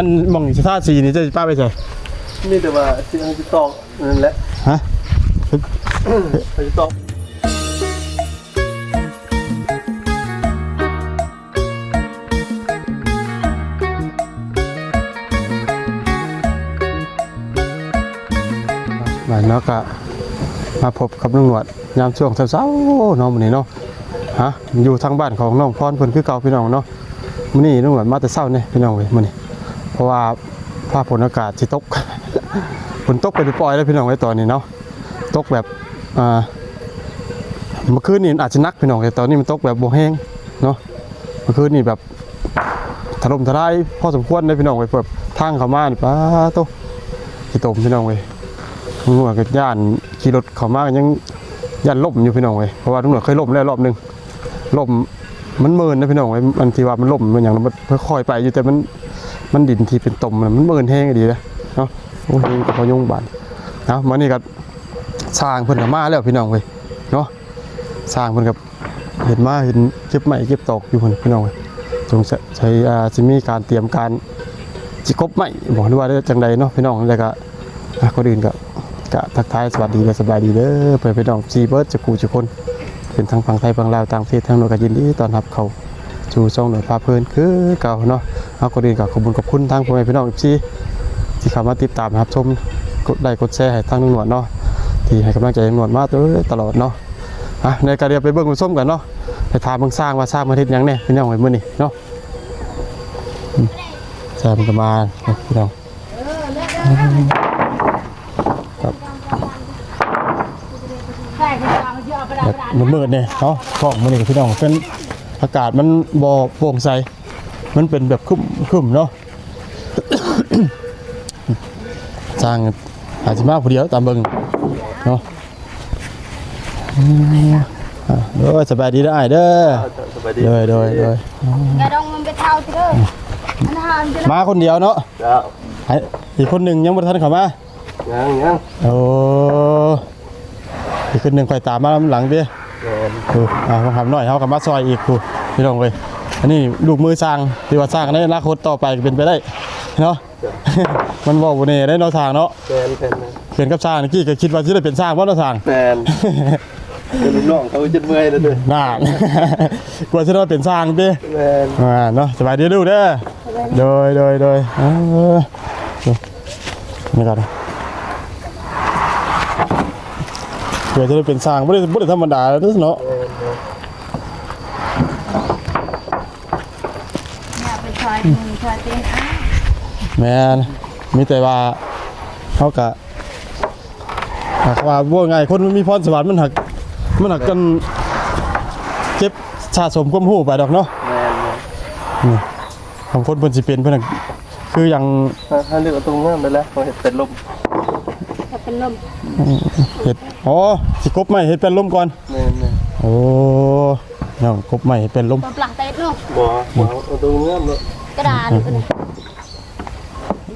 อันมองท่าสีนี่จะป้าไปใส่นี่แต่ว่าที่อันจะตอกนั่นแหละฮะจะตอกมาเนาะก็มาพบกับลุงหนวดยามช่วงเช้าๆเนาะมื้อนี้เนาะฮะอยู่ทางบ้านของน้องพรเพิ่นคือเก่าพี่น้องเนาะมื้อนี้ลุงหนวดมาแต่เช้านี่พี่น้องเว้ยมื้อนี้เพราะว่าฟ้าฝนอากาศสิตกฝนตกไปปล่อยแล้วพี่น้องเว้ยตอนนี้เนาะตกแบบเมื่อคืนนี่อาจจะนักพี่น้องแต่ตอนนี้มันตกแบบบ่แห้งเนาะเมื่อคืนนี่แบบถล่มทลายพอสมควรเลยพี่น้องเว้ยแบบทางเข้ามานี่ป้าโตขี้ตมพี่น้องเว้ยลุงหนวดก็ย่านขี่รถเข้ามายังย่านล่มอยู่พี่น้องเว้ยเพราะว่าลุงหนวดเคยล่มแล้วรอบนึงล่มมันเมินนะพี่น้องเว้ยมันที่ว่ามันล่มมันอย่างมันค่อยๆไปอยู่แต่มันดินที่เป็นตมมันเมินแห้งดีนะเนาะโอ้ยก็พอยุ่งบานนะมานี่ก็สร้างเพิ่นมาแล้วพี่น้องเว้ยเนาะสร้างเพิ่นกับเห็นมาเห็นเก็บไม้เก็บตอกอยู่เพิ่นพี่น้องเว้ยจงใช้จะมีการเตรียมการจิกบไม้บอกด้วยว่าจังใดเนาะพี่น้องแล้วก็คนอื่นก็ทักทายสวัสดีและสบายดีเด้อเพื่อนพี่น้องซีเบิร์ดจะกูจะคนเป็นทั้งฝั่งไทยฝั่งลาวต่างประเทศทั้งโลกยินดีต้อนรับเขาสู่ช่องหน่วยพาเพลินคือเก่าเนาะคนอื่นก็ขอบคุณทั้งพ่อแม่พี่น้องที่เข้ามาติดตามครับชมกดไลค์กดแชร์ให้ทั้งหน่วยเนาะที่ให้กำลังใจหน่วยมาตลอดเนาะในการเรียนไปเบิ่งส้มกันเนาะไปถามเบิ่งสร้างว่าสร้างมาทิศยังเนี่ยพี่น้องไว้มื้อนี้เนาะสร้างประมาณพี่น้องมันมืดเนี่ยเนาะกล้องมันนี่พี่น้องเป็นอากาศมันบ่โปร่งใสมันเป็นแบบคึมเนาะ สร้างอาจจะมาผู้เดียวตามเบิ่งเนาะสบายดีได้เด้อโดยกระดองมันไปเท่าเด้อมาคนเดียวเนาะอีกคนหนึ่งยังบ่ทันเข้ามายังโอ้อีกคนหนึ่งคอยตามมาหลังเด้อมาทำหน่อยเขากับมาซอยอีกพี่น้องเลยอันนี้ลูกมือสร้างที่ว่าสร้างในอนาคตต่อไปเป็นไปได้เนาะ มันบอกว่าเนี่ยได้เนาะสร้างเนาะเป็นกับสร้างนี่ก็คิดว่าจะได้เป็นสร้างเพราะเนาะสร้างเป็นลูกน้องเขาจะเมื่อยแล้วด้วยน่ากลัวจะได้เป็นสร้างดิเนาะสบายดีดูเด้อโดยนี่ก่อนเพื่อจะได้เป็นสร้างไม่ได้ธรรมดาเนาะแม่มีแต่ว่าเขากะหากว่าว่าไงคนมันมีพรสวรรค์มันหักกันเก็บสะสมความรู้ไปดอกเนาะของคนเป็นสิเป็นเพื่อนคืออย่างถ้าเลือกตรงนั้นไปแล้วเขาเห็ดเป็นลมเห็ดสิกบใหม่เห็ดเป็นลมก่อนโอ้ยองกบใหม่เป็นลมปลาเต็ดเนาะบ่ตรงนั้นเลยกระดาษเลย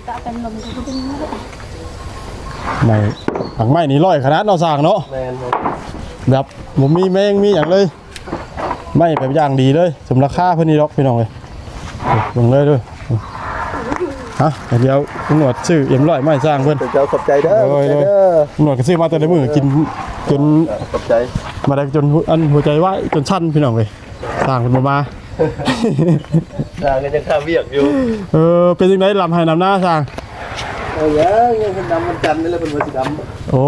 ก็เป็นลมก็เป็นไม่หลังไม้นี่ร้อยขนาดเราสร้างเนาะแบบผมมีแมงมีอย่างเลยไม่แบบอย่างดีเลยสมราคาเพื่อนนี่ล็อกพี่น้องเลยลงเลยด้วยฮะเดี๋ยวหนวดซื้อเอ็มร้อยไม่สร้างเพื่อนเจ้าขอบใจเด้อหนวดก็ซื้อมาแต่ในมือกินจนขอบใจมาได้จนอันหัวใจว่าจนชั้นพี่น้องเลยสร้างเป็นมาสร้างกันยังข้าเวียกอยู่เป็นยังไงลำไห้นำหน้าสร้างยังเป็นดำมันจันนี่แหละเป็นวันสีดำโอ้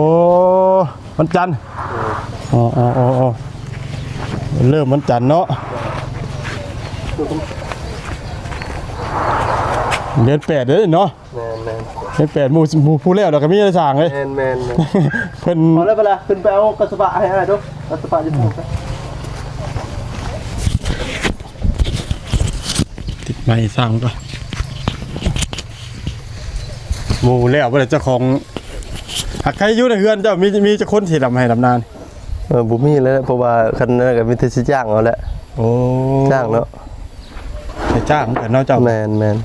มันจันอ๋อเริ่มมันจันเนาะเดือน8เลยเนาะเดือน8มูผู้เลี้ยวเราก็มีอะไรสั่งเลยแมนเพิ่นพอแล้วเวลาขึ้นไปเอากระสบะให้ดูกระสบะจะถูกไหมติดไม้สั่งก็มูแล้วว่าเจ้าของหากใครอยู่ในเฮือนเจ้ามีจะคนที่ดำให้ดำนานบุมีแล้วเพราะว่าคันนั้นกับมิเตอร์จ้างเอาแหละโอ้จ้างเนาะจ้างแต่นอกจากแมน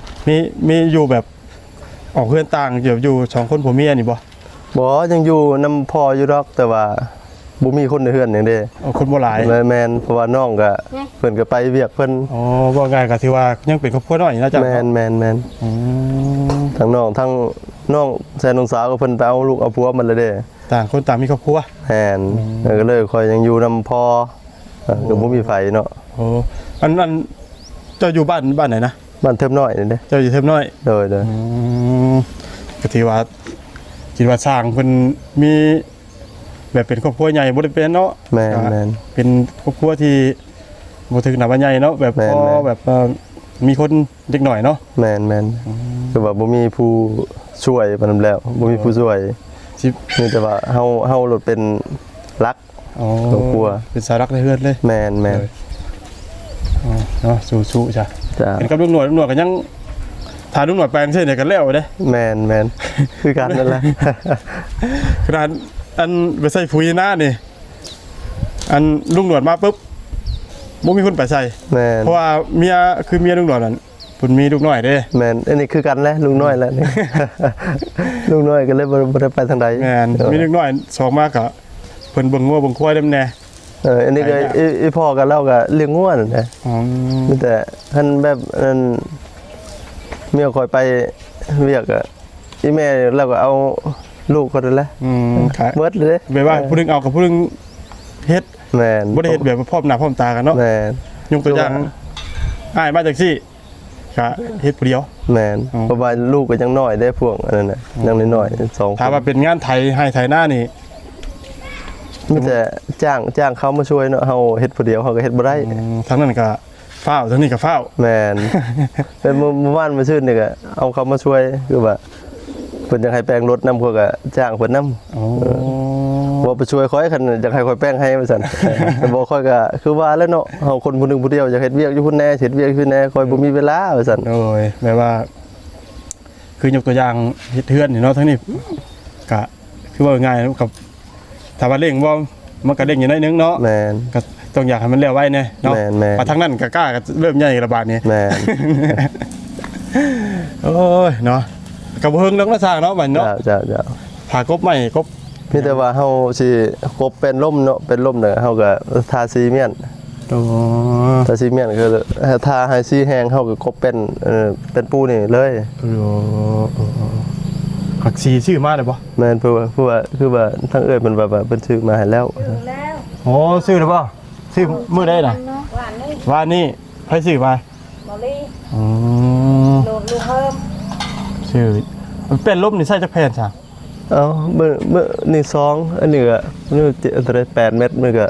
มีอยู่แบบออกเพื่อนต่างอยู่2คนผัวเมียนี่บ่ยังอยู่น้ำพออยู่ดอกแต่ว่าบุมีคนในเฮือนอย่างเดียวคนโบราณแมนเพราะว่าน้องก็เพิ่นก็ไปเวียกเพิ่นว่าไงก็ที่ว่ายังเป็นครอบครัวน้อยนะจ๊ะแมน ทั้งน้องแซนน้องสาวก็เพิ่นไปเอาลูกเอาผัวมันเลยเด้ ต่างคนต่างมีครอบครัว แม่นก็เลยคอยยังอยู่นำพ่อก็บ่มีไฟเนาะ โอ้อันเจ้าอยู่บ้านไหนนะ บ้านเทิมน้อยนี่เด้ เจ้าอยู่เทพน้อย โดย ก็ถือว่าคิดว่าสร้างเพิ่นมีแบบเป็นครอบครัวใหญ่บ่ได้เป็นเนาะ แม่น เป็นครอบครัวที่บ่ถึงหนาว่าใหญ่เนาะแบบ แม่น พอ แม่น แบบมีคนเด็กหน่อยเนาะ แม่นคือว่าบ่มีผู้ช่วยปานนั้นแล้วบ่มีผู้ช่วย สิ มีแต่ว่าเฮาโลดเป็นรัก อ๋อ ครอบครัว เป็นสารักในเฮือนเลย แม่น อ๋อเนาะสู้ๆจ้ะ จ้า เห็นกับลุงหนวดก็ยังทานลุงหนวดแปลงเช่นเนี่ยกันแล้วเด้ แม่นคือกันนั่นแหละ ขนาดอันไปใส่ปุ๋ยหน้านี่อันลุงหนวดมาปุ๊บบ่มีคนไปใส่ แม่น เพราะว่าเมียลุงหนวดนั่นเพิ่นมีลูกน้อยเด้ แม่นอันนี้คือกันแหละลุงน้อยแล้วนี่ ลุงน้อยก็เลยบ่ได้ไปทางใด แม่นมีลูกน้อยสองมากก็เพิ่นเบิ่งงัวเบิ่งควายนำแน่ อันนี้ก็อีพ่อกับเราก็เลี้ยงงัวนั่นแหละ อ๋อ มีแต่ท่านแบบนั้นเมียคอยไปเวียกอะอีแม่เราก็เอาลูกคนนั้นแหละ ค่ะ เมิดเลย แบบว่าผู้หนึงเอากับผู้หนึงเฮ็ด แม่น บ่ได้เฮ็ดแบบพร้อมหน้าพร้อมตากันเนาะ แม่น ยกตัวอย่างอ้ายมาจากซี่ก็เฮ็ดผู้เดียว แม่น อ๋อ เพราะว่าลูกก็ยังน้อยได้พวกอันนั้นน่ะยังน้อยๆ2 ถ้าว่าเป็นงานไทยให้ไทยหน้านี่ มีแต่จ้างเขามาช่วยเนาะเฮาเฮ็ดผู้เดียวเฮาก็เฮ็ดบ่ได้ ทั้งนั้นก็ฟ้าวทั้งนี้ก็ฟ้าว แม่น เป็นเมื่อวานมาชื่นนี่ก็เอาเขามาช่วยคือว่าเพิ่นอยากให้แปลงรถนำพวกก็จ้างเพิ่นนำ โอ้ บ่ไปช่วยค่อยคันอยากให้ค่อยแป้งให้ว่าซั่น แต่บ่ค่อยก็คือว่าแล้วเนาะเฮาคนผู้หนึงผู้เดียวอยากเฮ็ดเวียกอยู่พุ่นแน่เฮ็ดเวียกอยู่พุ่นแน่ค่อยบ่มีเวลาว่าซั่น โอ้ยแม่ว่า คือยกตัวอย่างเฮ็ดเทือนนี่เนาะทั้งนี้ก็คือว่าง่ายกับถ้าว่าเร่งบ่มันก็เร่งอยู่หน่อยนึงเนาะ แม่น ก็ต้องอยากให้มันแล้วไว้แน่เนาะ แม่นๆ มาทางนั้นก็กล้าก็เริ่มใหญ่ระบาดนี้ แม่น โอ้ยเนาะกับเฮิงแล้วก็สร้างเนาะบัดเนาะ จ้า ผ่ากบใหม่กบ มีแต่ว่าเฮาสิกบเป็นล่มเนาะเป็นล่มเด้อเฮาก็ทาซีเมียน โอ้ ทาซีเมียนคือทาให้ซีแห้งเฮาก็กบเป็นปูนี่เลย ผักชีชื่อมาได้บ่ แม่นเพื่อว่าคือว่าทางเอ้ยมันแบบว่าเพิ่นซื้อมาให้แล้ว ถึงแล้ว โอ้ชื่อได้บ่ชื่อมื้อใดน่ะ เนาะหวานนี่ ว่านี่ใครชื่อมา บอลี่ อืม โดนลูกเพิ่ม ชื่อมันเป็นลมนี่ใส่จักแผ่นจ้ะ เอาเมื่อนี่2อันนี้ก็นี่อะไร8เม็ดมันก็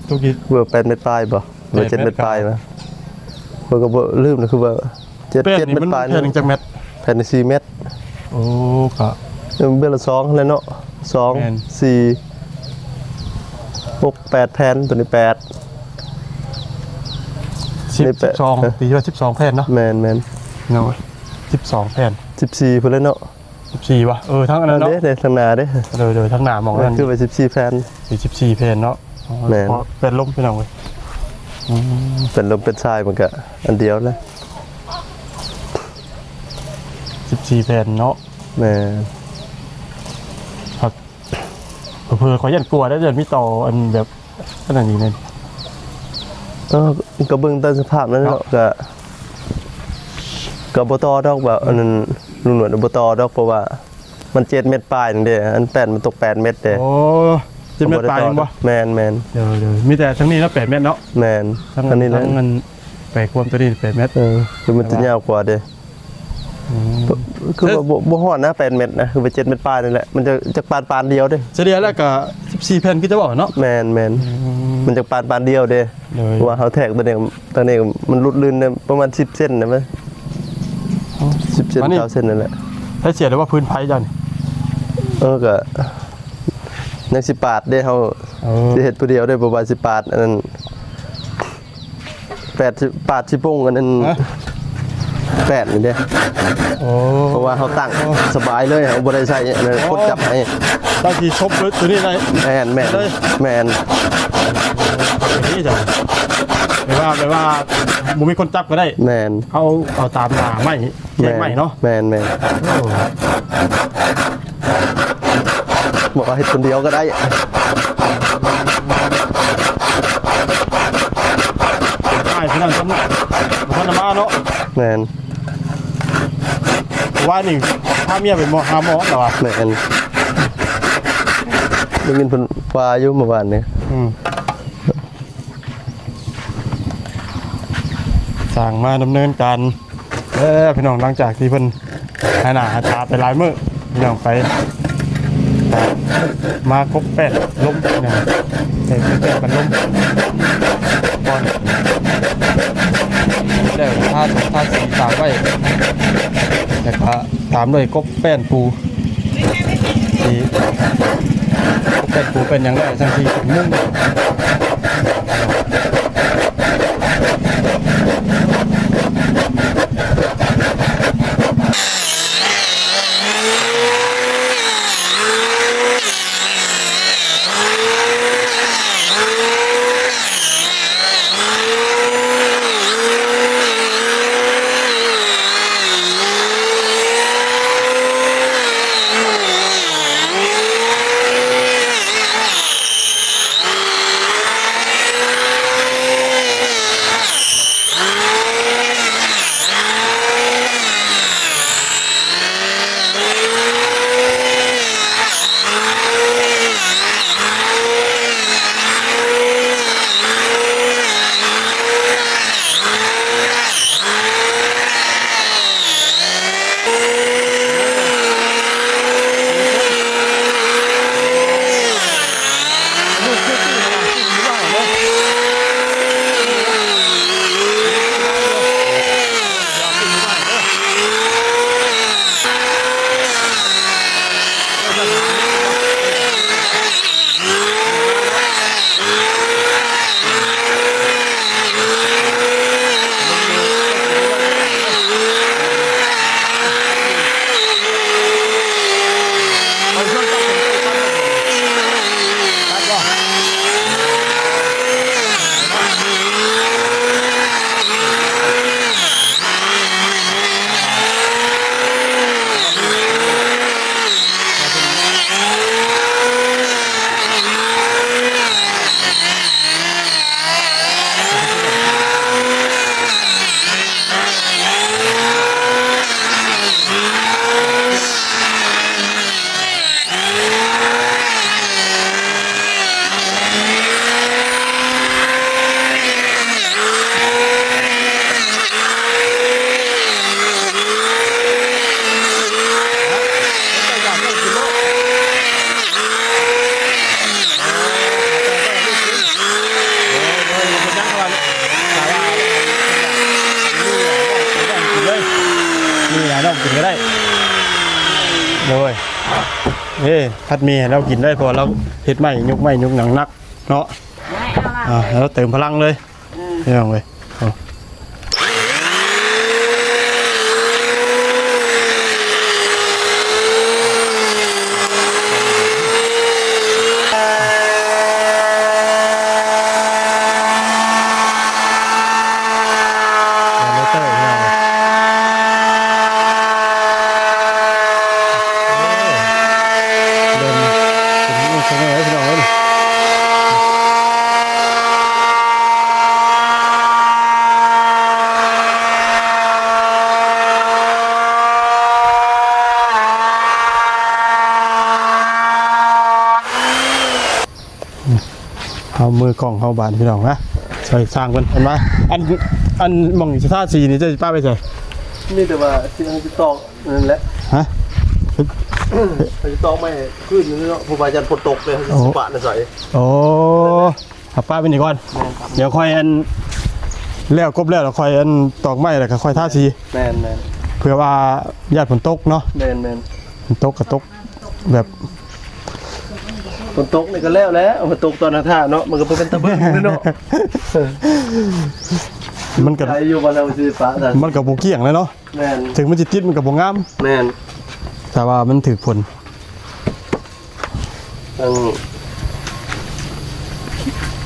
ทุกที เบอร์8เม็ดปลายบ่เบอร์7เม็ดปลายนะเพิ่นก็บ่ลืมนะคือว่า7 เป็น 7 นี่ เม็ด มัน ปลาย แผ่นหนึ่งจักเม็ด แผ่น4เม็ด โอ้ก็ เบอร์ละ2เลยเนาะ แม่น 2 4 6 8แผ่นตัวนี้8 12ตีว่า12แผ่นเนาะ แม่น เนาะ12แผ่น 14พุ่นแล้วเนาะ 14ว่ะทั้งอันนั้นเนาะ เด้ทางหน้าเด้ เดี๋ยวทั้งหน้ามองนั่น คือว่า14แผ่น 14แผ่นเนาะ แม่น เป็นลมพี่น้องเว้ย เป็นลมเป็นทรายมันก็อันเดียวเลย 14แผ่นเนาะ แม่ ครับเผื่อขอยันกลัวได้เดือนมีต่ออันแบบขนาดนี้เนี่ย ก็เบิ่งตามสภาพนั้นเนาะก็บ่ต่อดอกแบบอันนั้นลุงหนวดบ่ต่อดอกเพราะว่ามัน7เม็ดปลายนึงเด้อัน8มันตก8เม็ดเด้ โอ้จะเม็ดปลายยังบ่ แม่น เดี๋ยวมีแต่ทั้งนี้แล้ว8เม็ดเนาะ แม่น ทั้ง อันนี้แหละ ทั้งเงิน8ความตัวนี้8เม็ด คือมันจะยาวกว่าเด้คือว่าบ่ฮอดนะ8เม็ดนะคือว่า7เม็ดปลายนั่นแหละมันจะปานเดียวเด้ เฉลี่ยแล้วก็14แผ่นคือจะบอกเนาะ แม่นมันจะปานเดียวเด้ เลย เพราะว่าเฮาแทกตัวนี้มันหลุดลื่นเนี่ยประมาณ10เซนนะมั้ย10เซน9เซนนั่นแหละ ถ้าเสียได้ว่าพื้นไผ่เจ้านี่ ก็ยังสิปาดได้เฮาสิเฮ็ดผู้เดียวได้บ่ว่าสิปาดอันนั้น8ปาดสิปงอันนั้น8นี่เด้ โอ้ เพราะว่าเฮาตั้งสบายเลยเฮาบ่ได้ใช้อันนั้นกดจับให้ ตาทีชบตัวนี้ได้ แม่น อย่างนี้จ้ะแปลว่าบ่มีคนจับก็ได้ แม่น เอาตามหน้าไม่แยกไม่เนาะ แม่นบอกว่าเฮ็ดคนเดียวก็ได้ ใช่พี่นั่นสำนักมาเนาะ แม่น ว่านี่ถ้าเมียเป็นหมอหาหมอเหรอ แม่นได้ยินเพิ่นว่าอยู่เมื่อวานนี้ สั่งมาดำเนินการพี่น้องหลังจากที่เพิ่นหาหน้าหาตาไปหลายมื้อพี่น้องไปมาครบ8ล้มเนี่ยแต่8มันล้มก่อนแล้วถ้าสีตามไว้แล้วก็ตามด้วยกบแป้นปูสีกบแป้นปูเป็นอย่างไรสังทีถึงมุ่งเรากินก็ได้เลยผัดหมี่เรากินได้พอเราเฮ็ดไม่ยุกหนังนักเนาะแล้วเติมพลังเลยไม่ต้องเลยเอามือกล่องเข้าบานพี่น้องนะใส่สร้างกันเห็นไหมอันมองสถานสีนี่จะป้าไปใส่ นี่แต่ว่าที่มันจะตอกนั่นแหละ ฮะ มันจะตอกไม่ขึ้นนี่เนาะผู้บาจันฝนตกเลยสปะน่ะใส่ โอ้ขับป้าไปนี่ก่อนเดี๋ยวค่อยอันแล้วกบแล้วเราค่อยอันตอกไม้แล้วก็ค่อยท่าสี แมน เพื่อว่าญาติฝนตกเนาะ แมน ฝนตกกับตกแบบ ฝนตกนี่ก็แล้วฝนตกตอนท่าเนาะมันก็เป็นตะเบิ้งเนาะ มันกับ ใครอยู่บ้านเราสิฟ้าท่าน มันกับโบเกี้ยงเลยเนาะ แมน ถึงมันจะติดมันกับโบงาม แมน แต่ว่ามันถือผล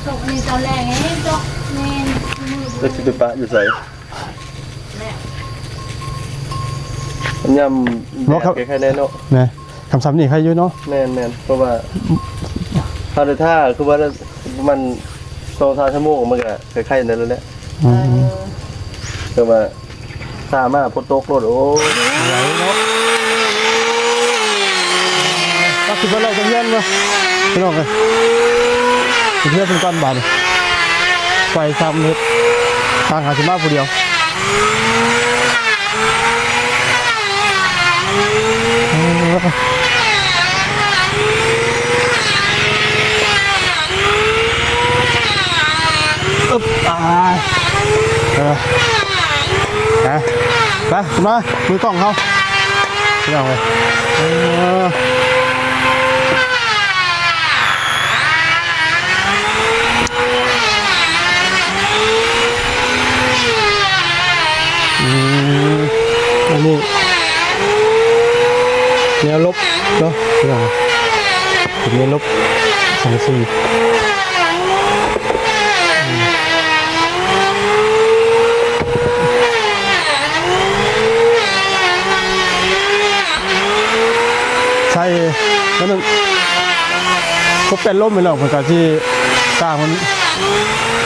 ตกนี่ตอนแรกไงตกแม่นมือ ก็สิไปปะอยู่ใส่มันยำแค่แน่เนาะ นะคำซ้ำนี่ใครอยู่เนาะ แมนเพราะว่าถ้าในท่าคือว่ามัน2-3 ชั่วโมงมันก็คล้ายๆนั่นแล้วแหละ อืม คือว่าถ้ ามาฝนตกรถโอ้ ไหวเนาะก็คือว่าเราจะเย็นเนาะพี่น้องเลยเพื่อเป็นก้อนบานไฟ3 เมตรทางหาสิมาผู้เดียวอึ๊บนะไปมามือกล้องเขาพี่น้องเลยอันนี้แนวลบเนาะพี่น้องเป็นแนวลบสังสีใช่แล้วนึงก็เป็นล่มไปแล้วเหมือนกันที่สร้างมัน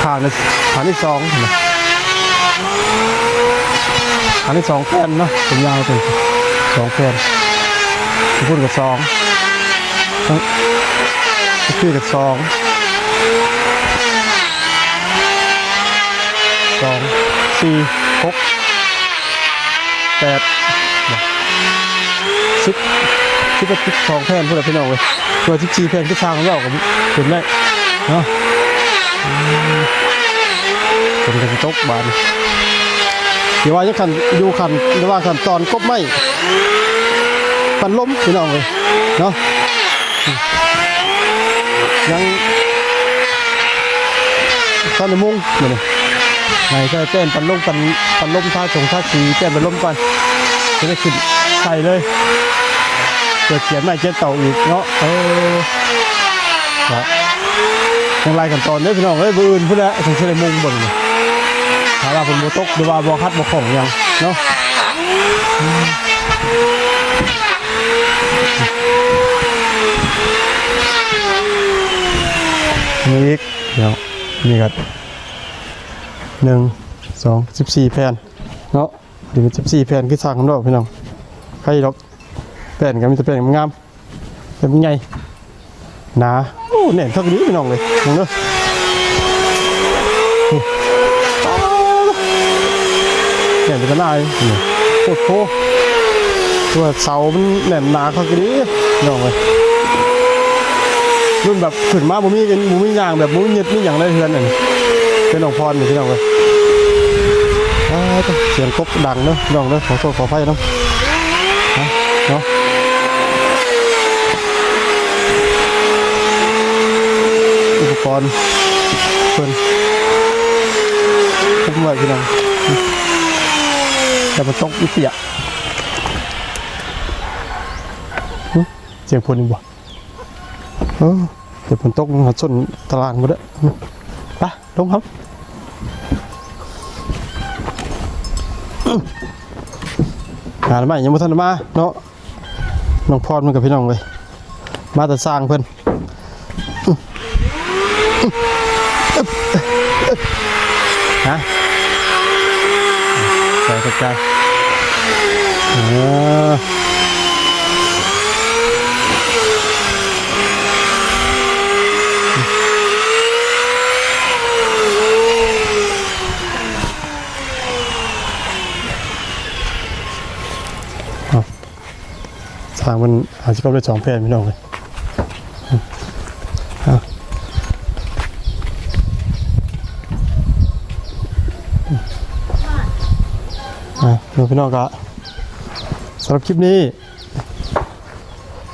ผ่านในฐานที่2นะฐานที่2แผ่นเนาะเป็นยาวเป็น2แผ่นพูดกับ2พูดกับ2 4 6 8 10ที่เป็น2แผ่นพวกเราพี่น้องเลยตัว14แผ่นที่ทางของเราผมเห็นได้เนาะผมจะตกบานเดี๋ยวว่าจะขันดูขันเดี๋ยวว่าขันตอนกบไม้ปันล้มพี่น้องเลยเนาะยังตอนในมุ้งเหมือนไหนใช่เต้นปันล้มท่าส่งท่าสีเต้นปันล้มก่อนจะได้ขึ้นใส่เลยเกิดเขียนไม่เจ็ดเต่าอีกเนาะยังไล่กันตอนนี้พี่น้องเอ้ยบืนพูดแล้วถึงเชลมุงบ่นถามว่าเป็นโมตกหรือว่าบอคัดบอของยังเนาะนี่อีกเดี๋ยวนี่กัน1 2 14แผ่นเนาะเดี๋ยว14แผ่นคือสร้างของเราพี่น้องใครดอกแผ่นกันมีแต่แผ่นงามเป็นไงหนาโอ้แน่นเท่านี้พี่น้องเลยมองเนาะแน่นเป็นหน้าเลยโคตรโคตัวเสามันแน่นหนาเท่านี้พี่น้องเลยรุ่นแบบขึ้นมาบุ้มียางแบบบุ้มียึดนี่อย่างไรเฮือนนี่เป็นหลวงพรนี่พี่น้องเลยเสียงกบดังเนาะพี่น้องเลยขอโทษขออภัยเนาะเนาะอุปกรณ์เพิ่นคุ้มไว้พี่น้องแต่มันตกอีเปียเสียงพลนี่บ่เดี๋ยวฝนตกมันหัดส้นตารางมาด้วยไปลงครับงานใหม่ยังไม่ทันมาเนาะน้องพรมันกับพี่น้องเลยมาแต่สร้างเพิ่นฮะใจกระจายทางมันอาจจะเข้าได้2แผ่นพี่น้องเลยพี่น้องก็สำหรับคลิปนี้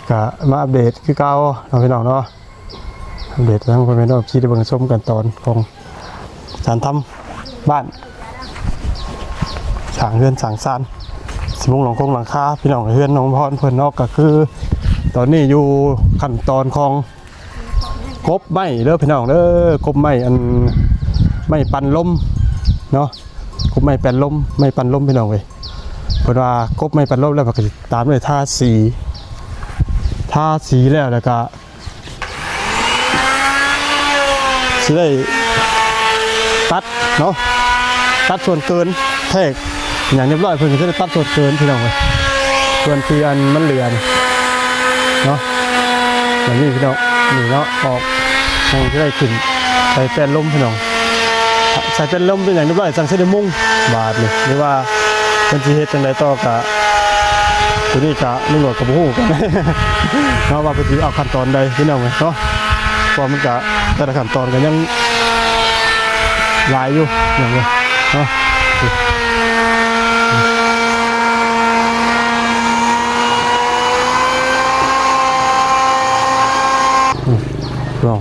ก็มาอัปเดตคือเก่าเราพี่น้องเนาะอัปเดตทั้งคนพี่น้องที่ได้เบิ่งชมกันตอนของการทำบ้านสร้างเรือนสร้างซานสิมุงหลังคงหลังคาพี่น้องเฮือนน้องพรเพิ่นนอกก็คือตอนนี้อยู่ขั้นตอนของกบไม้เด้อพี่น้องเด้อกบไม้อันไม้ปันลมเนาะกบไม้ปันลมไม้ปันลมพี่น้องเว้ยเพิ่นว่ากบไม้ปันลมแล้วก็ตามด้วยทาสีแล้วก็สิได้ตัดเนาะตัดส่วนเกินแทก อย่างเรียบร้อยเพิ่นก็จะได้ตัดส่วนเกินพี่น้องเลยส่วนที่อันมันเหลือนี่เนาะอย่างนี้พี่น้องนี่เนาะออกมันจะได้ขึ้นใส่แป้นลมพี่น้องใส่แป้นลมเป็นอย่างเรียบร้อยสั่งเส้นมุ้งบาทนี่หรือว่าเป็นที่เฮ็ดจังไดต่อกะตัวนี้กะไม่หนวดกับหูกัน เนาะว่าเป็นที่เอาขั้นตอนใดพี่น้องเลยเนาะเพราะมันกะแต่ละขั้นตอนกันยังหลายอยู่อย่างเงี้ยเนาะลอง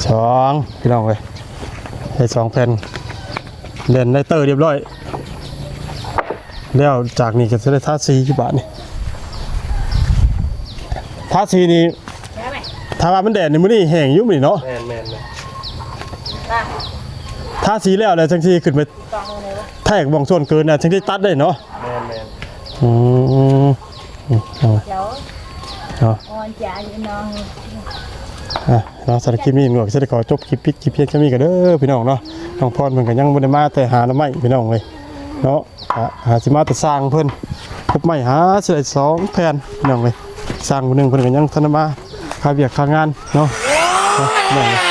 สองพี่น้องเลยให้2 แผ่นเล่นได้เตอร์เรียบร้อยแล้วจากนี้ก็จะได้ท่าสีกี่บาทนี่ท่าสีนี้ถ้าว่ามันแดดในมื้อนี้แห้งอยู่มื้อนี้เนาะ แม่น ท่าสีแล้วเลยจังซี่ขึ้นไปแทกบ่องส่วนเกินน่ะจังที่ตัดได้เนาะ แม่น อืมเอา cháu เอา on trả với non เนาะสารบคลิปนี้หน่วยจะได้ขอจบคลิปเพียงแค่นี้กันเด้อพี่น้องเนาะน้องพรเพิ่นก็ยังบ่ได้มาแต่หาหน่อไม้พี่น้องเลยเนาะหาสิมาแต่สร้างเพิ่นพบไม้หาสิได้2 แผ่นพี่น้องเลยสร้างผู้หนึงเพิ่นก็ยังทันได้มาค่าเวียกค่างานเนาะพี่น้องเลย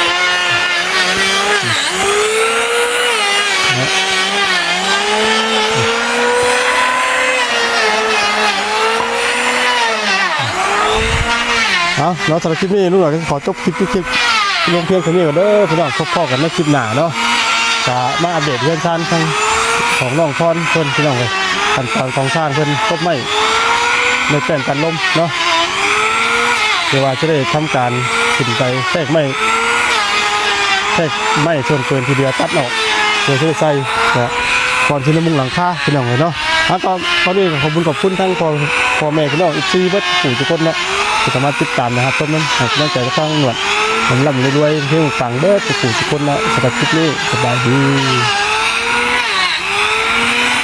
เอาเนาะสำหรับคลิปนี้ลูกหลานก็ขอจบคลิปลงเพียงเท่านี้ก่อนเด้อพี่น้องพบพ่อกันในคลิปหน้าเนาะจะมาอัปเดตเรื่องชานทั้งของน้องพรเพิ่นพี่น้องเลยขั้นตอนของชานเพิ่นพบไม่ในแป้นกันลมเนาะเดี๋ยวว่าจะได้ทำการขึ้นไปแทรกไม่ส่วนเกินทีเดียวตัดออกเพื่อจะได้ใส่นะก่อนที่จะมุ่งหลังคาพี่น้องเลยเนาะตอนนี้ขอบคุณทั้งพ่อแม่พี่น้องอีก4 เบิดปู่ทุกคนเนาะที่สามารถติดตามนะครับต้นนั้นให้กำลังใจกับทางหนวดผมร่ำรวยๆเพียงฝังเด้อปู่ทุกคนเนาะสำหรับคลิปนี้สบายดี